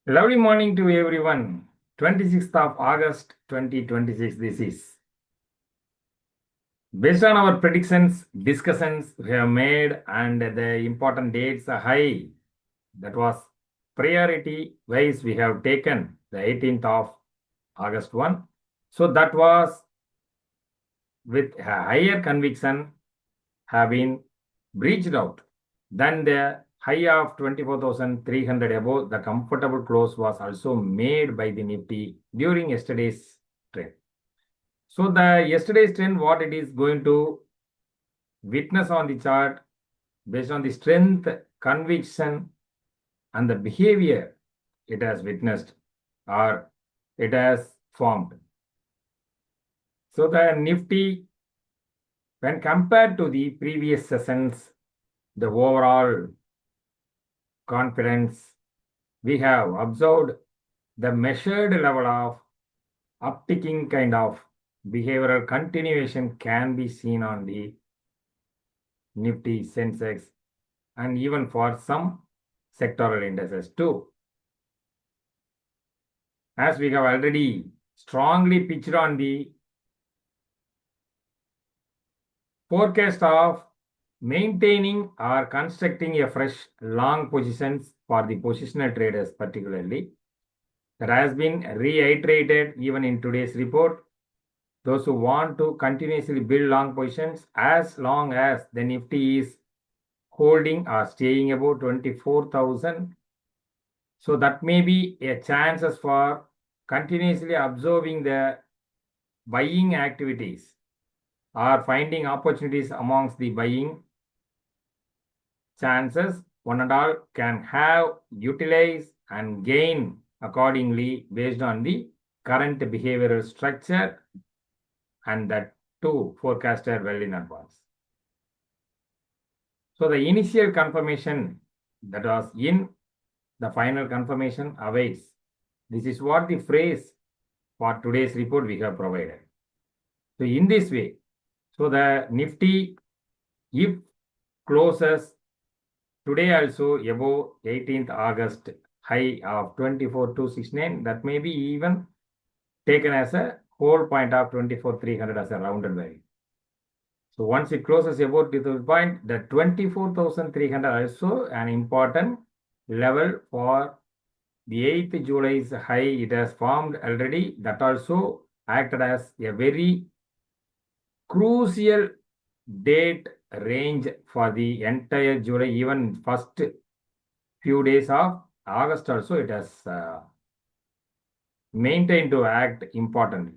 Lovely morning to everyone. 26th of August 2026. This is based on our predictions, discussions we have made, and the important dates high. That was priority wise we have taken the 18th of August 1. So that was with a higher conviction have been breached out. Then the high of 24,300 above, the comfortable close was also made by the Nifty during yesterday's trend. So the yesterday's trend, what it is going to witness on the chart based on the strength, conviction, and the behavior it has witnessed or it has formed. So the Nifty, when compared to the previous sessions, the overall confidence, we have observed the measured level of upticking kind of behavioral continuation can be seen on the Nifty, Sensex, and even for some sectoral indices too. As we have already strongly pitched on the forecast of maintaining or constructing a fresh long positions for the positional traders particularly. That has been reiterated even in today's report. Those who want to continuously build long positions as long as the Nifty is holding or staying above 24,000. So that may be a chances for continuously observing the buying activities or finding opportunities amongst the buying chances. One and all can have, utilize and gain accordingly based on the current behavioral structure and that too forecasted well in advance. So the initial confirmation that was in, the final confirmation awaits. This is what the phrase for today's report we have provided. So in this way, so the Nifty, if closes today also above 18th August high of 24,269, that may be even taken as a whole point of 24,300 as a rounded value. So once it closes above this point, the 24,300 also an important level for the 8th July's high. It has formed already. That also acted as a very crucial date range for the entire July, even first few days of August also it has maintained to act importantly.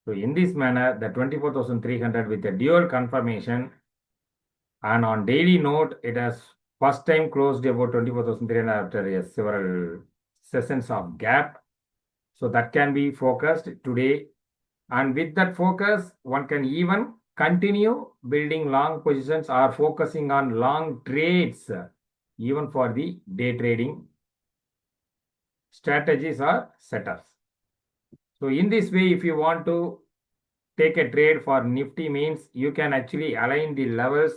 So in this manner, the 24,300 with a dual confirmation and on daily note, it has first time closed about 24,300 after several sessions of gap. So that can be focused today. And with that focus, one can even continue building long positions or focusing on long trades, even for the day trading strategies or setups. So in this way, if you want to take a trade for Nifty means you can actually align the levels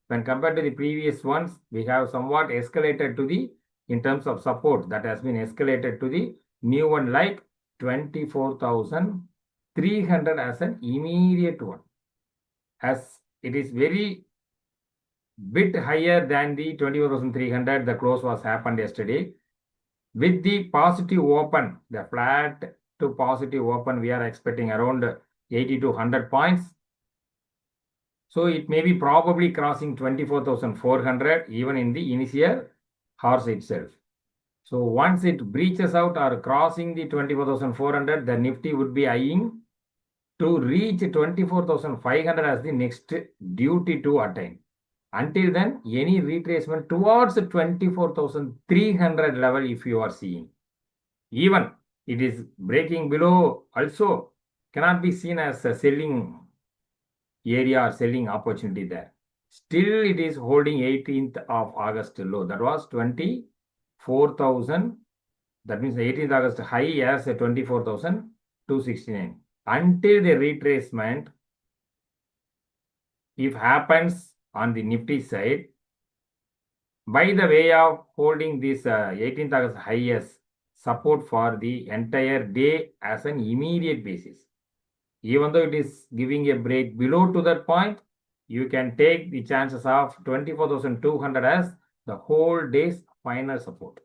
when compared to the previous ones. We have somewhat escalated to the, in terms of support that has been escalated to the new one like 24,300 as an immediate one. As it is very bit higher than the 24,300, the close was happened yesterday. With the positive open, the flat to positive open, we are expecting around 80 to 100 points. So it may be probably crossing 24,400 even in the initial horse itself. So once it breaches out or crossing the 24,400, the Nifty would be eyeing to reach 24,500 as the next duty to attain. Until then, any retracement towards 24,300 level if you are seeing. Even it is breaking below also cannot be seen as a selling area or selling opportunity there. Still it is holding 18th of August low. That was 24,000. That means the 18th August high as 24,269. Until the retracement, if happens on the Nifty side, by the way of holding this 18th August high as support for the entire day as an immediate basis. Even though it is giving a break below to that point, you can take the chances of 24,200 as the whole day's final support.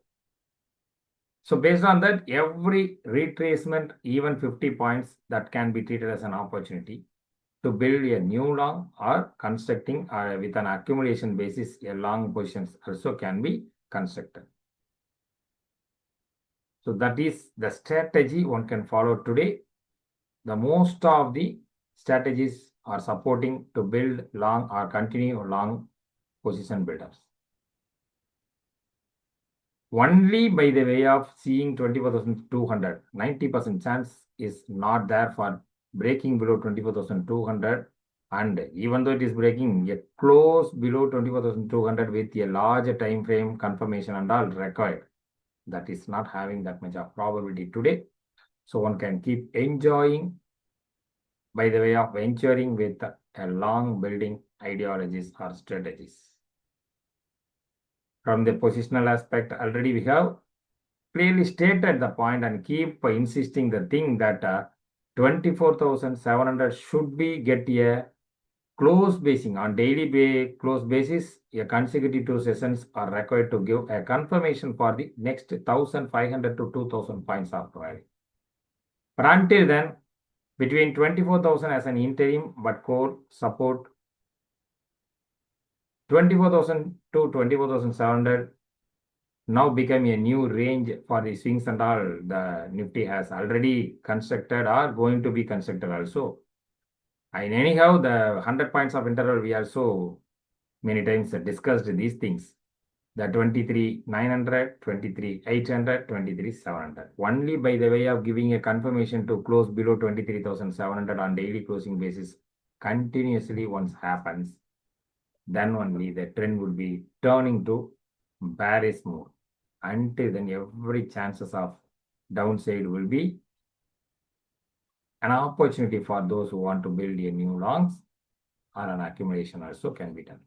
So based on that, every retracement, even 50 points, that can be treated as an opportunity to build a new long or constructing with an accumulation basis, a long positions also can be constructed. So that is the strategy one can follow today. The most of the strategies are supporting to build long or continue long position builders. Only by the way of seeing 24,200, 90% chance is not there for breaking below 24,200. And even though it is breaking, a close below 24,200 with a larger time frame confirmation and all required. That is not having that much of probability today. So one can keep enjoying by the way of venturing with a long building ideologies or strategies. From the positional aspect, already we have clearly stated the point and keep insisting the thing that 24,700 should be get a close basing on daily close basis. A consecutive 2 sessions are required to give a confirmation for the next 1,500 to 2,000 points of value. But until then, between 24,000 as an interim but core support, 24,000 to 24,700 now become a new range for the swings and all. The Nifty has already constructed or going to be constructed also. And anyhow, the 100 points of interval, we also many times discussed these things. The 23,900, 23,800, 23,700. Only by the way of giving a confirmation to close below 23,700 on daily closing basis continuously once happens, then only the trend would be turning to bearish mode. Until then, every chances of downside will be an opportunity for those who want to build a new longs, or an accumulation also can be done.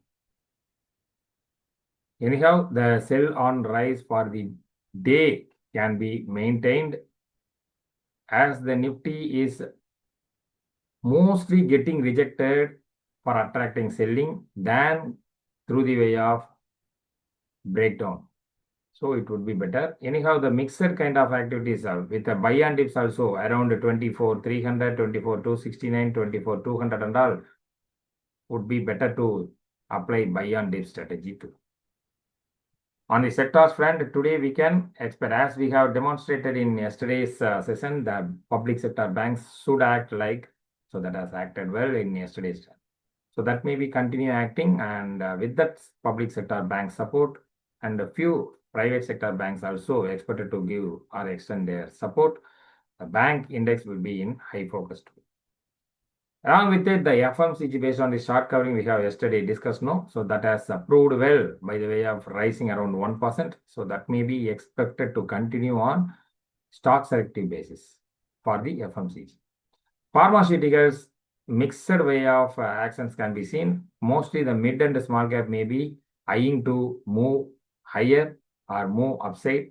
Anyhow, the sell on rise for the day can be maintained as the Nifty is mostly getting rejected for attracting selling than through the way of breakdown. So it would be better. Anyhow, the mixed kind of activities with the buy and dips also around 24,300, 24,269, 24,200 and all would be better to apply buy and dip strategy too. On the sectors front, today we can expect, as we have demonstrated in yesterday's session, the public sector banks should act like, so that has acted well in yesterday's. So that may be continue acting, and with that public sector bank support and a few private sector banks also expected to give or extend their support, the bank index will be in high focus too. Along with it, the FMCG based on the short covering we have yesterday discussed, no? So that has proved well by the way of rising around 1%. So that may be expected to continue on stock selective basis for the FMCG. Pharmaceuticals, mixed way of actions can be seen. Mostly the mid and small cap may be eyeing to move higher or move upside.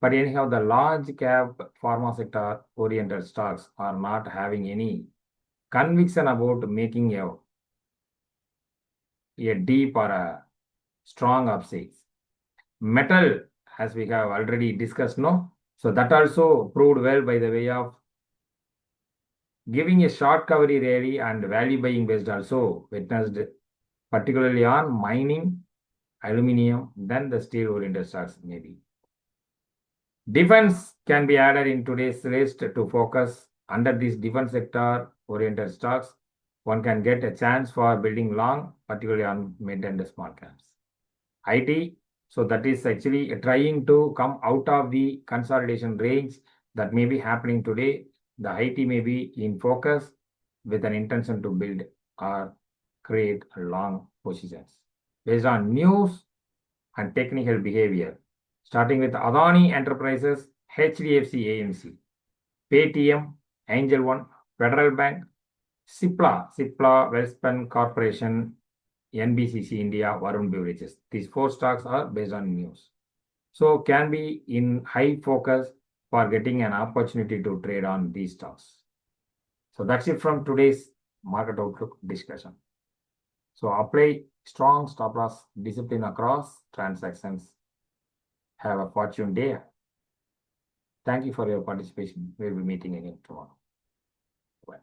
But anyhow, the large cap pharma sector oriented stocks are not having any conviction about making a deep or a strong upsides. Metal, as we have already discussed, no? So that also proved well by the way of giving a short covery rally and value buying based also witnessed, particularly on mining, aluminium, then the steel oriented stocks maybe. Defense can be added in today's list to focus under this defense sector oriented stocks. One can get a chance for building long, particularly on mid and small caps. IT, so that is actually trying to come out of the consolidation range that may be happening today. The IT may be in focus with an intention to build or create long positions based on news and technical behavior, starting with Adani Enterprises, HDFC AMC, Paytm, Angel One, Federal Bank, Cipla Welspun Corporation, NBCC India, Varun Beverages. These 4 stocks are based on news. So can be in high focus for getting an opportunity to trade on these stocks. So that's it from today's market outlook discussion. So apply strong stop loss discipline across transactions. Have a fortune day. Thank you for your participation. We'll be meeting again tomorrow. Bye.